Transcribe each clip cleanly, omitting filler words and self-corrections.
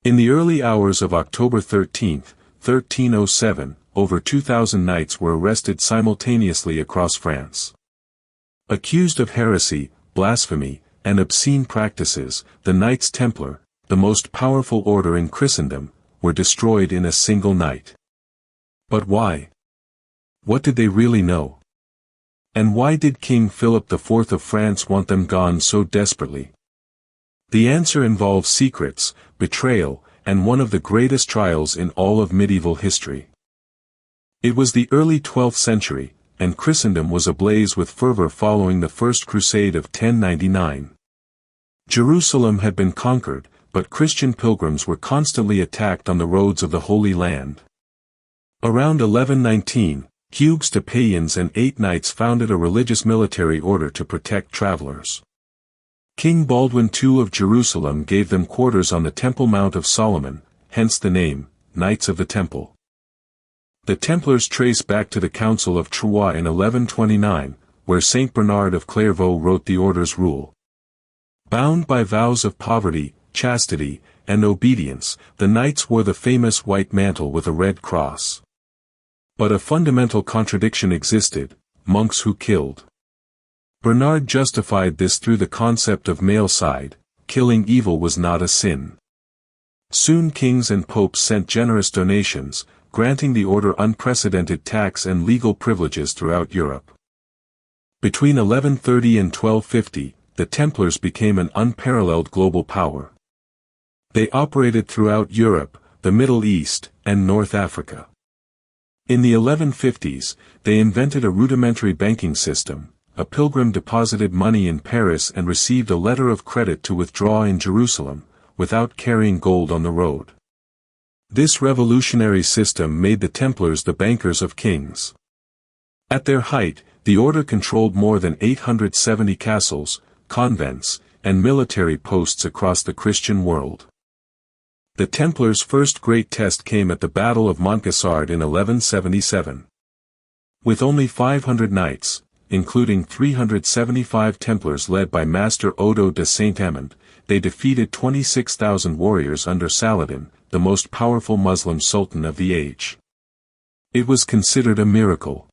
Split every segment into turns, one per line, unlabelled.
In the early hours of October 13, 1307, over 2,000 knights were arrested simultaneously across France. Accused of heresy, blasphemy, and obscene practices, the Knights Templar, the most powerful order in Christendom, were destroyed in a single night. But why? What did they really know? And why did King Philip IV of France want them gone so desperately? The answer involves secrets, betrayal, and one of the greatest trials in all of medieval history. It was the early 12th century, and Christendom was ablaze with fervor following the First Crusade of 1099. Jerusalem had been conquered, but Christian pilgrims were constantly attacked on the roads of the Holy Land. Around 1119, Hugues de Payens and 8 knights founded a religious military order to protect travelers. King Baldwin II of Jerusalem gave them quarters on the Temple Mount of Solomon, hence the name, Knights of the Temple. The Templars trace back to the Council of Troyes in 1129, where Saint Bernard of Clairvaux wrote the order's rule. Bound by vows of poverty, chastity, and obedience, the knights wore the famous white mantle with a red cross. But a fundamental contradiction existed: monks who killed. Bernard justified this through the concept of malicide: killing evil was not a sin. Soon kings and popes sent generous donations, granting the order unprecedented tax and legal privileges throughout Europe. Between 1130 and 1250, the Templars became an unparalleled global power. They operated throughout Europe, the Middle East, and North Africa. In the 1150s, they invented a rudimentary banking system. A pilgrim deposited money in Paris and received a letter of credit to withdraw in Jerusalem, without carrying gold on the road. This revolutionary system made the Templars the bankers of kings. At their height, the order controlled more than 870 castles, convents, and military posts across the Christian world. The Templars' first great test came at the Battle of Montgassard in 1177. With only 500 knights, including 375 Templars led by Master Odo de Saint-Amand, they defeated 26,000 warriors under Saladin, the most powerful Muslim sultan of the age. It was considered a miracle.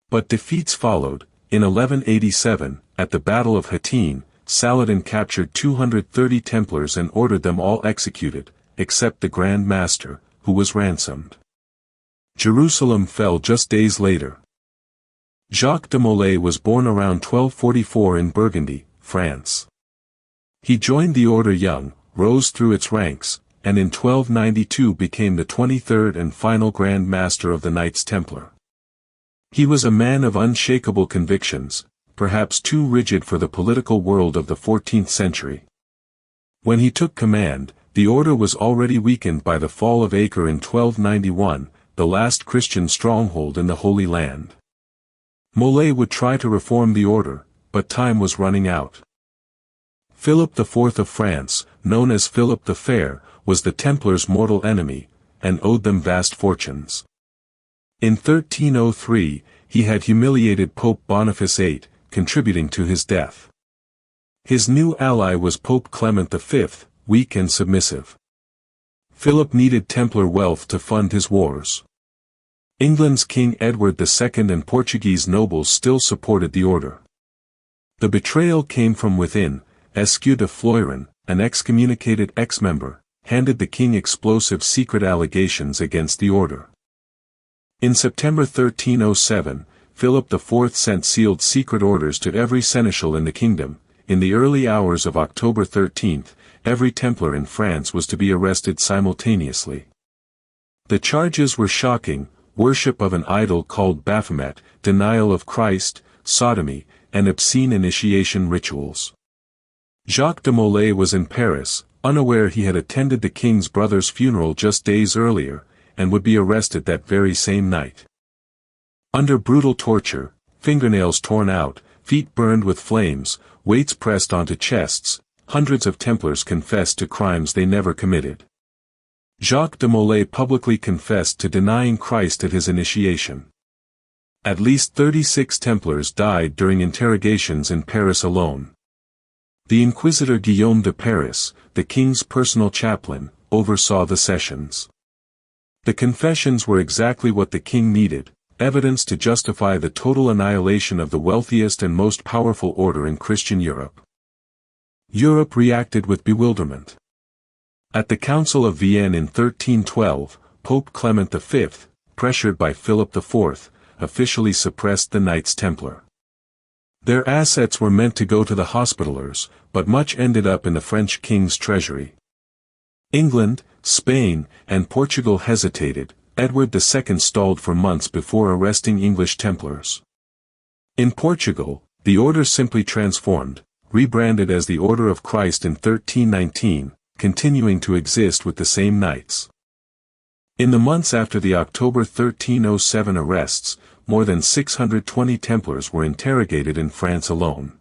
But defeats followed. In 1187, at the Battle of Hattin, Saladin captured 230 Templars and ordered them all executed, except the Grand Master, who was ransomed. Jerusalem fell just days later. Jacques de Molay was born around 1244 in Burgundy, France. He joined the order young, rose through its ranks, and in 1292 became the 23rd and final Grand Master of the Knights Templar. He was a man of unshakable convictions, perhaps too rigid for the political world of the 14th century. When he took command, the order was already weakened by the fall of Acre in 1291, the last Christian stronghold in the Holy Land. Molay would try to reform the order, but time was running out. Philip IV of France, known as Philip the Fair, was the Templars' mortal enemy, and owed them vast fortunes. In 1303, he had humiliated Pope Boniface VIII, contributing to his death. His new ally was Pope Clement V, weak and submissive. Philip needed Templar wealth to fund his wars. England's King Edward II and Portuguese nobles still supported the order. The betrayal came from within. Hugues de Payens, an excommunicated ex-member, handed the king explosive secret allegations against the order. In September 1307, Philip IV sent sealed secret orders to every seneschal in the kingdom. In the early hours of October 13, every Templar in France was to be arrested simultaneously. The charges were shocking: worship of an idol called Baphomet, denial of Christ, sodomy, and obscene initiation rituals. Jacques de Molay was in Paris, unaware he had attended the king's brother's funeral just days earlier, and would be arrested that very same night. Under brutal torture, fingernails torn out, feet burned with flames, weights pressed onto chests, hundreds of Templars confessed to crimes they never committed. Jacques de Molay publicly confessed to denying Christ at his initiation. At least 36 Templars died during interrogations in Paris alone. The Inquisitor Guillaume de Paris, the king's personal chaplain, oversaw the sessions. The confessions were exactly what the king needed, evidence to justify the total annihilation of the wealthiest and most powerful order in Christian Europe. Europe reacted with bewilderment. At the Council of Vienne in 1312, Pope Clement V, pressured by Philip IV, officially suppressed the Knights Templar. Their assets were meant to go to the Hospitallers, but much ended up in the French king's treasury. England, Spain, and Portugal hesitated. Edward II stalled for months before arresting English Templars. In Portugal, the order simply transformed, rebranded as the Order of Christ in 1319, continuing to exist with the same knights. In the months after the October 1307 arrests, more than 620 Templars were interrogated in France alone.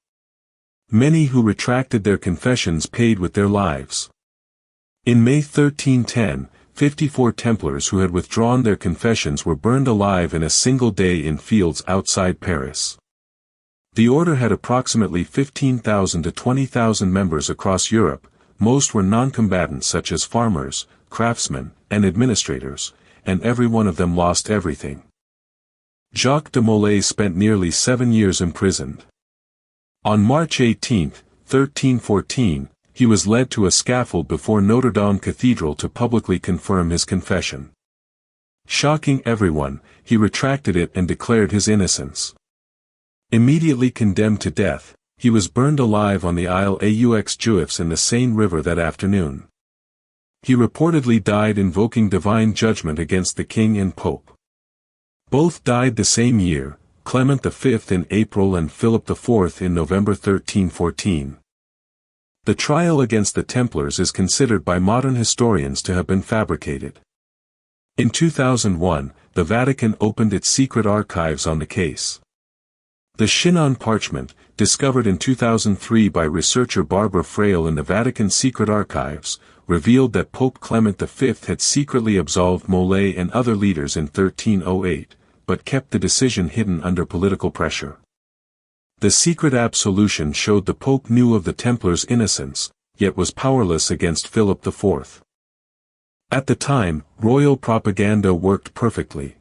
Many who retracted their confessions paid with their lives. In May 1310, 54 Templars who had withdrawn their confessions were burned alive in a single day in fields outside Paris. The order had approximately 15,000 to 20,000 members across Europe. Most were non-combatants such as farmers, craftsmen, and administrators, and every one of them lost everything. Jacques de Molay spent nearly 7 years imprisoned. On March 18, 1314, he was led to a scaffold before Notre Dame Cathedral to publicly confirm his confession. Shocking everyone, he retracted it and declared his innocence. Immediately condemned to death, he was burned alive on the Isle aux Juifs in the Seine River that afternoon. He reportedly died invoking divine judgment against the king and pope. Both died the same year, Clement V in April and Philip IV in November 1314. The trial against the Templars is considered by modern historians to have been fabricated. In 2001, the Vatican opened its secret archives on the case. The Chinon Parchment, discovered in 2003 by researcher Barbara Frail in the Vatican Secret Archives, revealed that Pope Clement V had secretly absolved Molay and other leaders in 1308, but kept the decision hidden under political pressure. The secret absolution showed the Pope knew of the Templars' innocence, yet was powerless against Philip IV. At the time, royal propaganda worked perfectly.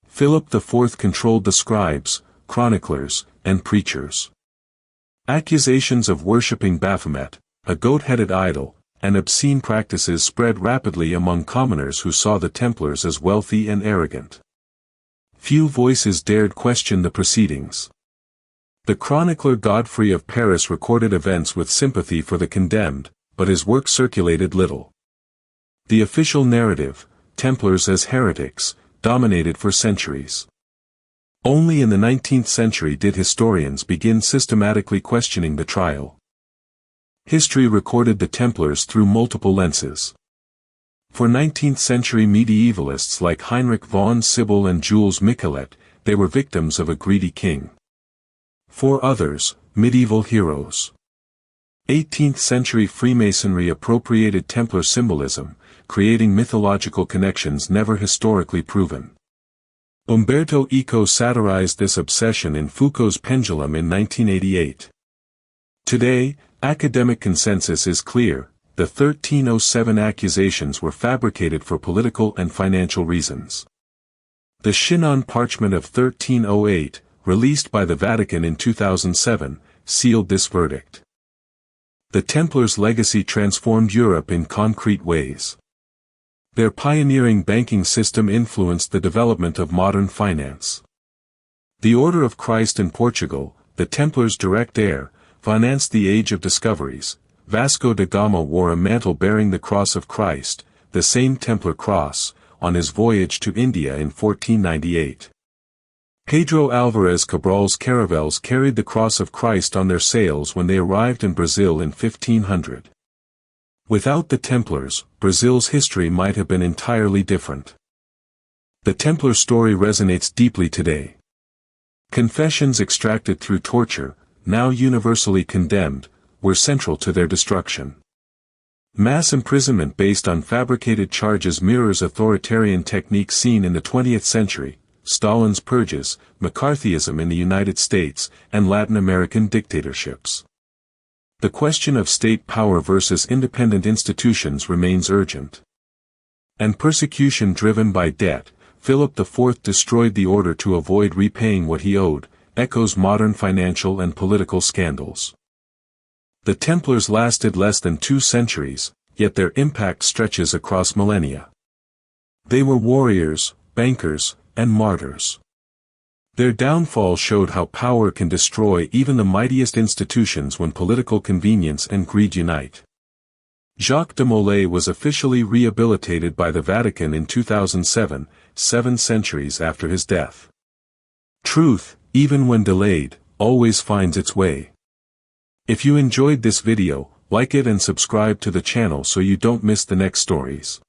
Philip IV controlled the scribes, chroniclers, and preachers. Accusations of worshipping Baphomet, a goat-headed idol, and obscene practices spread rapidly among commoners who saw the Templars as wealthy and arrogant. Few voices dared question the proceedings. The chronicler Godfrey of Paris recorded events with sympathy for the condemned, but his work circulated little. The official narrative, Templars as heretics, dominated for centuries. Only in the 19th century did historians begin systematically questioning the trial. History recorded the Templars through multiple lenses. For 19th-century medievalists like Heinrich von Sybel and Jules Michelet, they were victims of a greedy king. For others, medieval heroes. 18th-century Freemasonry appropriated Templar symbolism, creating mythological connections never historically proven. Umberto Eco satirized this obsession in Foucault's Pendulum in 1988. Today, academic consensus is clear: the 1307 accusations were fabricated for political and financial reasons. The Chinon Parchment of 1308, released by the Vatican in 2007, sealed this verdict. The Templars' legacy transformed Europe in concrete ways. Their pioneering banking system influenced the development of modern finance. The Order of Christ in Portugal, the Templars' direct heir, financed the Age of Discoveries. Vasco da Gama wore a mantle bearing the Cross of Christ, the same Templar cross, on his voyage to India in 1498. Pedro Álvares Cabral's caravels carried the Cross of Christ on their sails when they arrived in Brazil in 1500. Without the Templars, Brazil's history might have been entirely different. The Templar story resonates deeply today. Confessions extracted through torture, now universally condemned, were central to their destruction. Mass imprisonment based on fabricated charges mirrors authoritarian techniques seen in the 20th century, Stalin's purges, McCarthyism in the United States, and Latin American dictatorships. The question of state power versus independent institutions remains urgent. And persecution driven by debt, Philip IV destroyed the order to avoid repaying what he owed, echoes modern financial and political scandals. The Templars lasted less than 2 centuries, yet their impact stretches across millennia. They were warriors, bankers, and martyrs. Their downfall showed how power can destroy even the mightiest institutions when political convenience and greed unite. Jacques de Molay was officially rehabilitated by the Vatican in 2007, 7 centuries after his death. Truth, even when delayed, always finds its way. If you enjoyed this video, like it and subscribe to the channel so you don't miss the next stories.